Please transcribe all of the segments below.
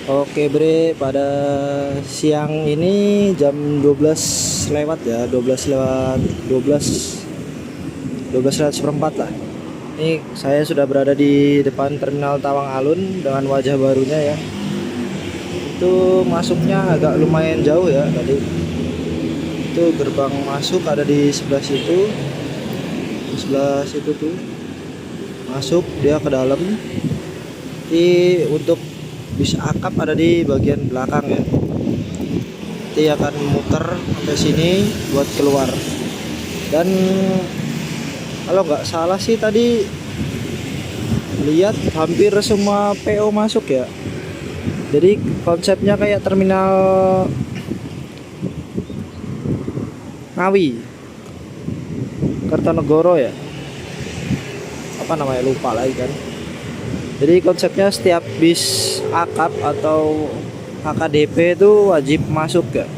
Oke Bre, pada siang ini jam 12 lewat ya, 12 lewat 12 lewat seperempat lah. Ini saya sudah berada di depan Terminal Tawang Alun dengan wajah barunya ya. Itu masuknya agak lumayan jauh ya tadi. Itu gerbang masuk ada di sebelah situ. Di sebelah situ tuh. Masuk dia ke dalam. Jadi untuk bis akap ada di bagian belakang ya. Nanti akan muter sampai sini buat keluar. Dan kalau nggak salah sih tadi lihat hampir semua PO masuk ya. Jadi konsepnya kayak terminal Ngawi, Kertanegara ya. Apa namanya lupa lagi kan. Jadi konsepnya setiap bis akap atau HKDP itu wajib masuk ya.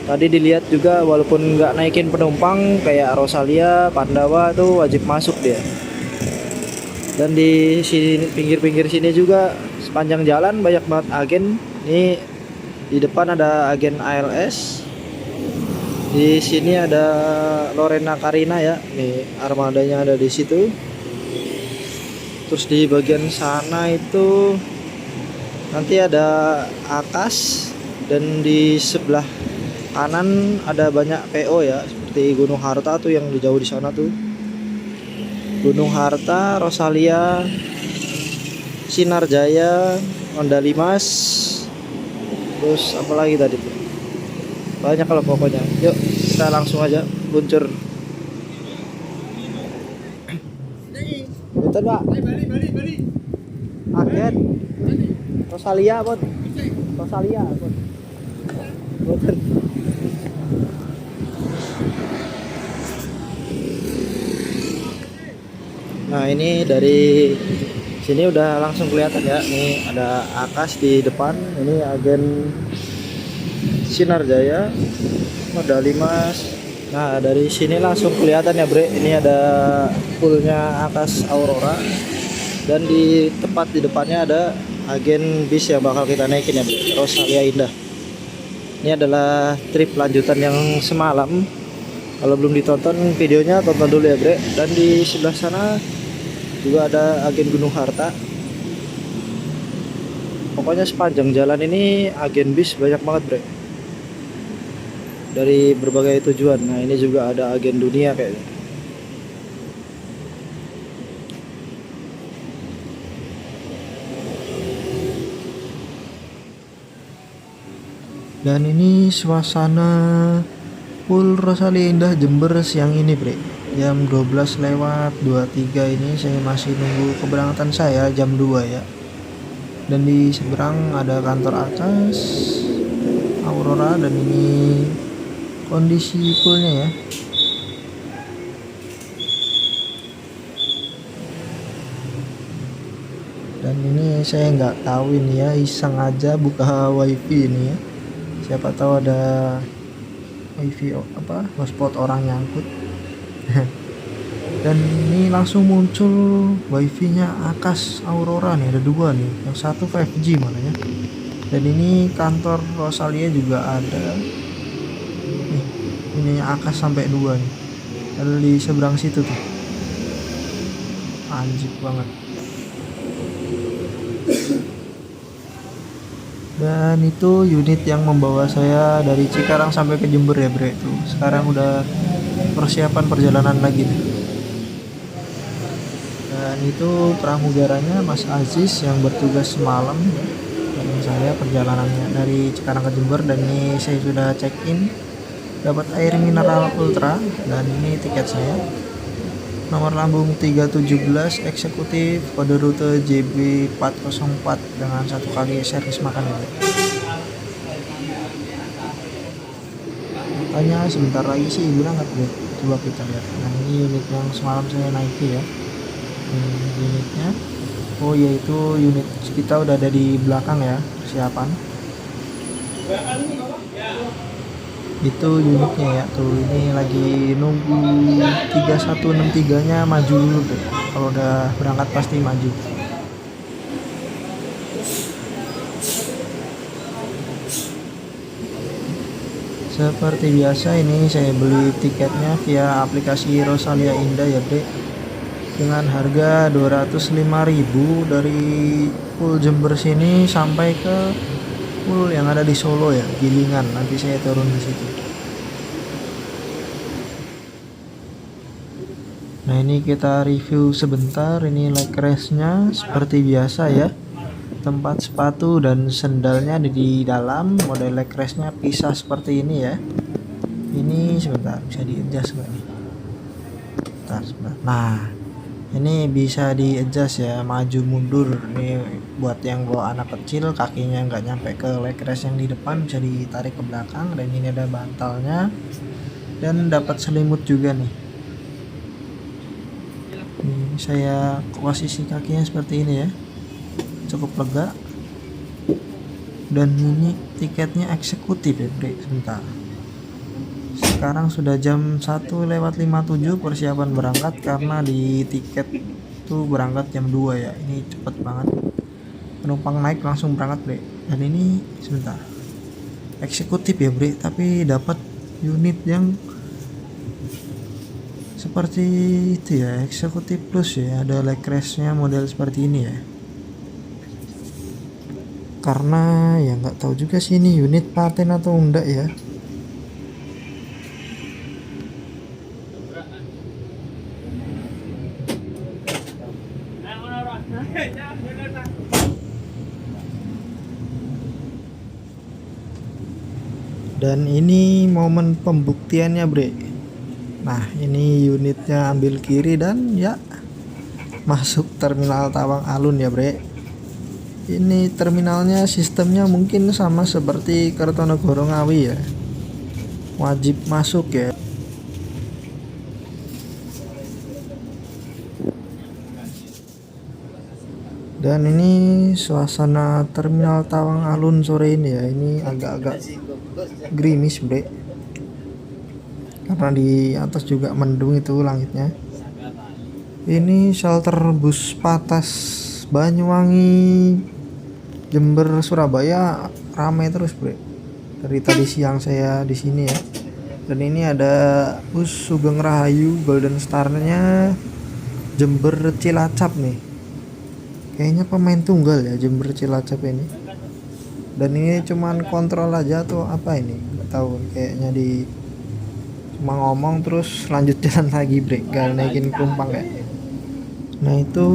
Tadi dilihat juga walaupun nggak naikin penumpang kayak Rosalia, Pandawa tuh wajib masuk dia. Dan di sini pinggir-pinggir sini juga sepanjang jalan banyak banget agen. Ini di depan ada agen ALS. Di sini ada Lorena Karina ya. Nih armadanya ada di situ. Terus di bagian sana itu nanti ada Akas dan di sebelah kanan ada banyak PO ya, seperti Gunung Harta tuh yang di jauh di sana tuh. Gunung Harta, Rosalia, Sinar Jaya, Honda Limas. Terus apa lagi tadi tuh? Banyak kalau pokoknya. Yuk, kita langsung aja luncur. Betul, Pak. Agen. Rosalia, Bot. Rosalia, Bot. Betul. Nah ini dari sini udah langsung kelihatan ya. Nih ada Akas di depan. Ini agen Sinar Jaya, Modal Limas. Nah dari sini langsung kelihatan ya Bre. Ini ada poolnya Akas Aurora. Dan di tepat di depannya ada agen bis yang bakal kita naikin ya Bre, Rosalia Indah. Ini adalah trip lanjutan yang semalam. Kalau belum ditonton videonya tonton dulu ya Bre. Dan di sebelah sana juga ada agen Gunung Harta. Pokoknya sepanjang jalan ini agen bis banyak banget Bre, dari berbagai tujuan. Nah ini juga ada agen dunia kayaknya. Dan ini suasana full Rosalia Indah Jember siang ini Bre. Jam 12 lewat 23 ini saya masih nunggu keberangkatan saya jam 2 ya. Dan di seberang ada kantor Akas Aurora. Dan ini kondisi poolnya ya. Dan ini saya nggak tahu ini ya, iseng aja buka wifi ini ya. Siapa tahu ada wifi apa hotspot orang nyangkut. Dan ini langsung muncul wifi-nya Akas Aurora nih, ada dua nih, yang satu 5G mananya. Dan ini kantor Rosalia juga ada nih, punyanya Akas sampai dua nih, ada di seberang situ tuh. Anjir banget. Dan itu unit yang membawa saya dari Cikarang sampai ke Jember ya Bre. Tuh sekarang udah persiapan perjalanan lagi nih. Dan itu pramugaranya Mas Aziz yang bertugas semalam bareng saya perjalanannya dari Cikarang ke Jember. Dan ini saya sudah check in, dapat air mineral ultra. Dan ini tiket saya, nomor lambung 317, eksekutif, kode rute JB404 dengan 1 kali servis makan ya. Makanya sebentar lagi sih bilang nggak deh. Coba kita lihat. Nah ini unit yang semalam saya naiki ya. Ini unitnya. Oh yaitu unit kita udah ada di belakang ya, persiapan. Itu unitnya ya tuh, ini lagi nunggu 3163 nya maju dulu deh. Kalau udah berangkat pasti maju. Seperti biasa ini saya beli tiketnya via aplikasi Rosalia Indah ya Bre, dengan harga 205.000 dari full Jember sini sampai ke full yang ada di Solo ya, Gilingan. Nanti saya turun di situ. Nah ini kita review sebentar, ini leg restnya seperti biasa ya, tempat sepatu dan sendalnya di dalam. Model leg restnya pisah seperti ini ya. Ini sebentar, bisa di adjust nggak nih? Sebentar. Nah ini bisa di adjust ya, maju mundur. Ini buat yang bawa anak kecil, kakinya nggak nyampe ke leg rest yang di depan, bisa ditarik ke belakang. Dan ini ada bantalnya dan dapat selimut juga nih. Ini saya posisi kakinya seperti ini ya, cukup lega. Dan ini tiketnya eksekutif ya Bre. Sebentar, sekarang sudah jam 1:57 persiapan berangkat, karena di tiket tuh berangkat jam 2 ya. Ini cepet banget, penumpang naik langsung berangkat Bre. Dan ini sebentar, eksekutif ya Bre, tapi dapat unit yang seperti itu ya, eksekutif plus ya. Ada leg restnya model seperti ini ya, karena ya nggak tahu juga sih ini unit paten atau enggak ya. Dan ini momen pembuktiannya Bre. Nah ini unitnya ambil kiri dan ya masuk terminal Tawang Alun ya Bre. Ini terminalnya sistemnya mungkin sama seperti Kertonegoro Ngawi ya, wajib masuk ya. Dan ini suasana terminal Tawang Alun sore ini ya, ini agak-agak gerimis Bre, karena di atas juga mendung itu langitnya. Ini shelter bus Patas Banyuwangi Jember Surabaya ramai terus Bre, dari tadi siang saya di sini ya. Dan ini ada bus Sugeng Rahayu Golden Star-nya Jember Cilacap nih, kayaknya pemain tunggal ya Jember Cilacap ini. Dan ini cuman kontrol aja atau apa ini, nggak tahu, kayaknya di cuma ngomong terus lanjut jalan lagi Bre, gak naikin penumpang ya. Nah itu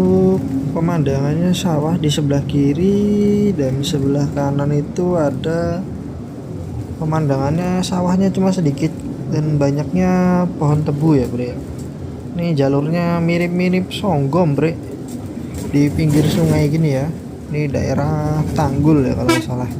pemandangannya sawah di sebelah kiri, dan sebelah kanan itu ada pemandangannya sawahnya cuma sedikit dan banyaknya pohon tebu ya Bre. Ini jalurnya mirip-mirip Songgom Bre, di pinggir sungai gini ya. Ini daerah Tanggul ya kalau nggak salah.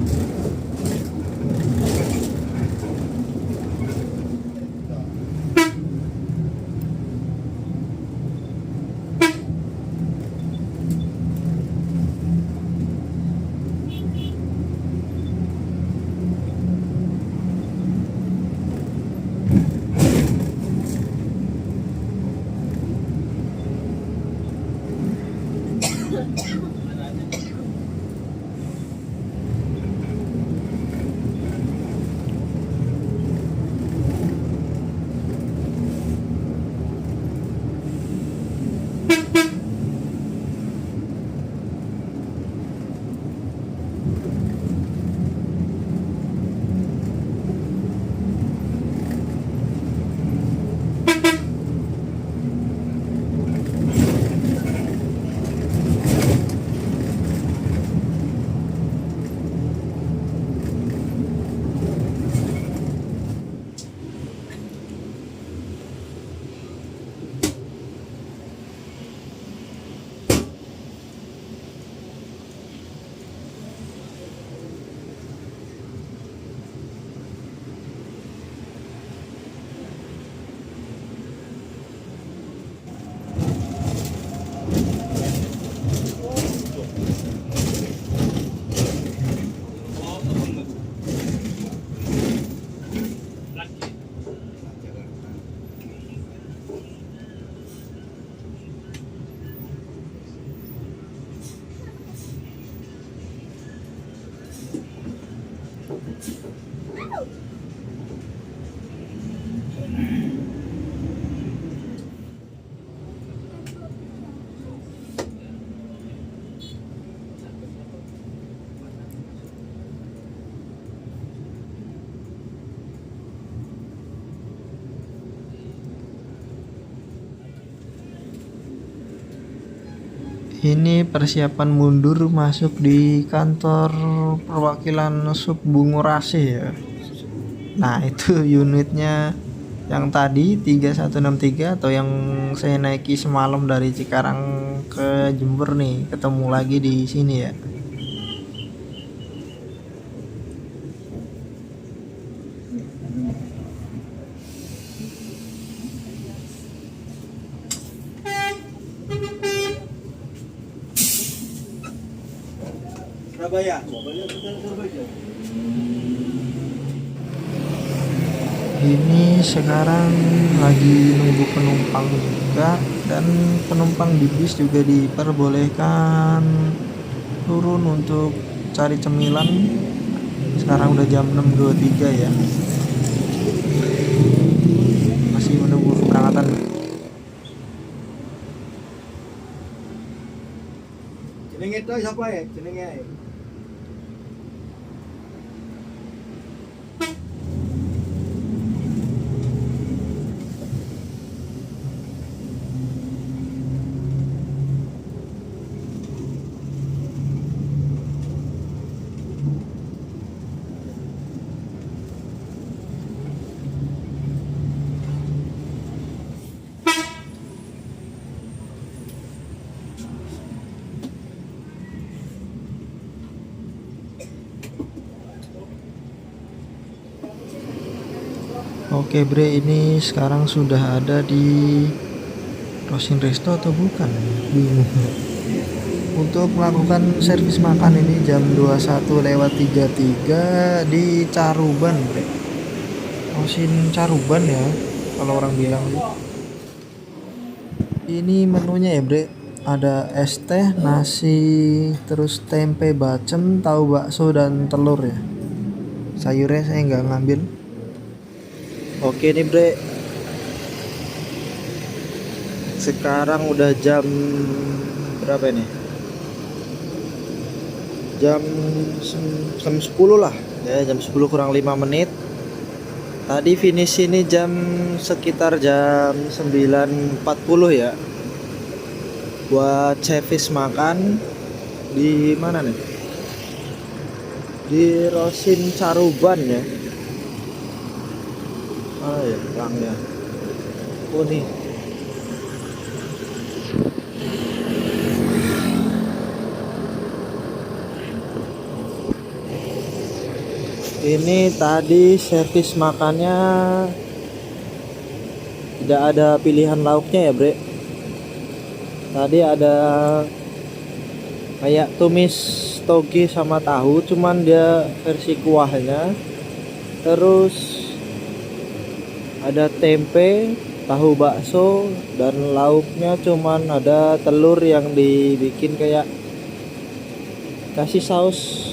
Ini persiapan mundur masuk di kantor perwakilan Sub Bungurasi ya. Nah itu unitnya yang tadi 3163 atau yang saya naiki semalam dari Cikarang ke Jember nih, ketemu lagi di sini ya. Surabaya. Ini sekarang lagi nunggu penumpang juga, dan penumpang di bis juga diperbolehkan turun untuk cari cemilan. Sekarang udah jam 6.23 ya. Masih menunggu keberangkatan. Jenenge itu siapa ya? Jenenge. Oke bre, ini sekarang sudah ada di Rosin Resto atau bukan? Bingung. Untuk melakukan servis makan ini jam 21:33 di Caruban bre. Rosin Caruban ya kalau orang bilang. Ini menunya ya bre, ada es teh, nasi, terus tempe bacem, tahu bakso, dan telur ya. Sayurnya saya nggak ngambil. Oke nih bre, sekarang udah jam berapa ini? Jam 10 lah ya, jam 10 kurang 5 menit. Tadi finish ini sekitar jam 9.40 ya, buat servis makan di mana nih, di Rosin Caruban ya. Ya pelangnya. Oh nih. Ini tadi servis makannya tidak ada pilihan lauknya ya bre. Tadi ada kayak tumis toge sama tahu, cuman dia versi kuahnya. Terus ada tempe, tahu bakso, dan lauknya cuman ada telur yang dibikin kayak kasih saus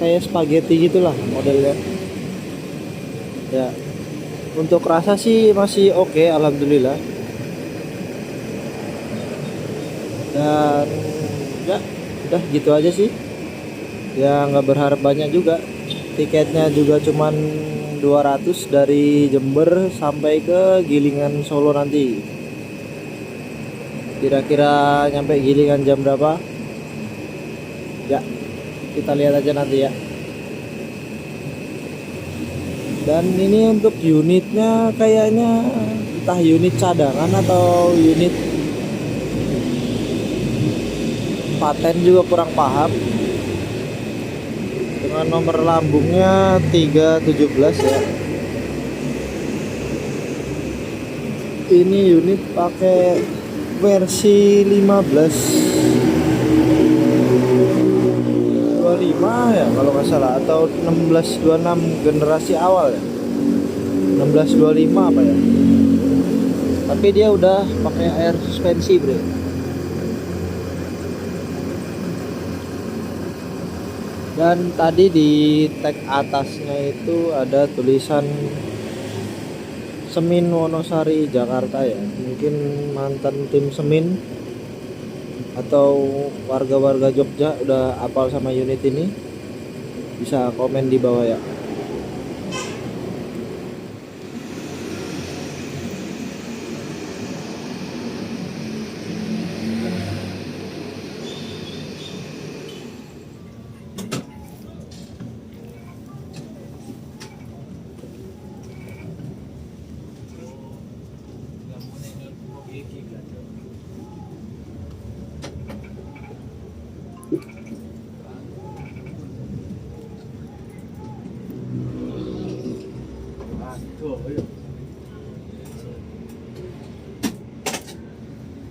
kayak spaghetti gitulah modelnya ya. Untuk rasa sih masih oke, alhamdulillah. Dan ya udah gitu aja sih ya, nggak berharap banyak juga. Tiketnya juga cuman 200 dari Jember sampai ke Gilingan Solo nanti. Kira-kira nyampe Gilingan jam berapa? Ya, kita lihat aja nanti ya. Dan ini untuk unitnya kayaknya entah unit cadangan atau unit paten, juga kurang paham. Dengan nomor lambungnya 317 ya. Ini unit pakai versi 1525 ya kalau nggak salah, atau 1626 generasi awal ya. 1625 apa ya. Tapi dia udah pakai air suspensi bro. Dan tadi di tag atasnya itu ada tulisan Semin Wonosari Jakarta ya. Mungkin mantan tim Semin atau warga-warga Jogja udah hafal sama unit ini, bisa komen di bawah ya. Oh, iya.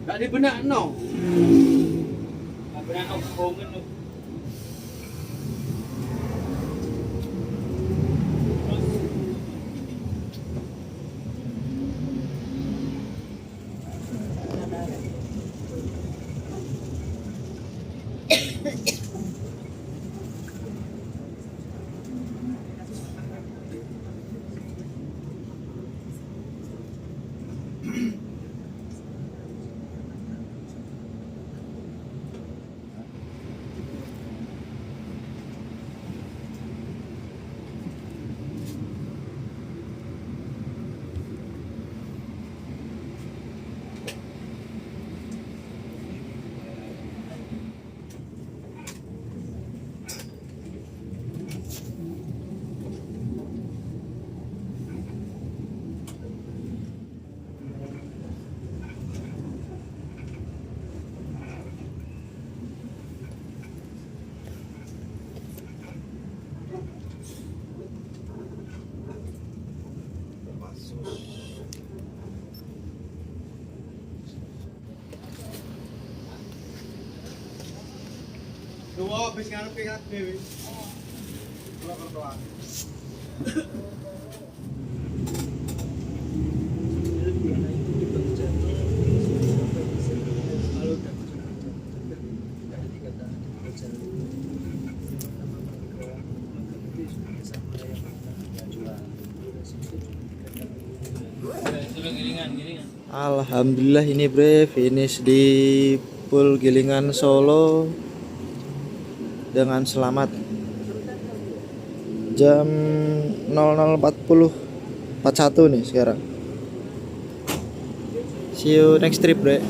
Nggak dibenak no. Benar no bohongan lo. Dua habis ngarep dewi. Kalau berdoa. Alhamdulillah ini bre finish di Pool Gilingan Solo dengan selamat. Jam 00.41 nih sekarang. See you next trip bre.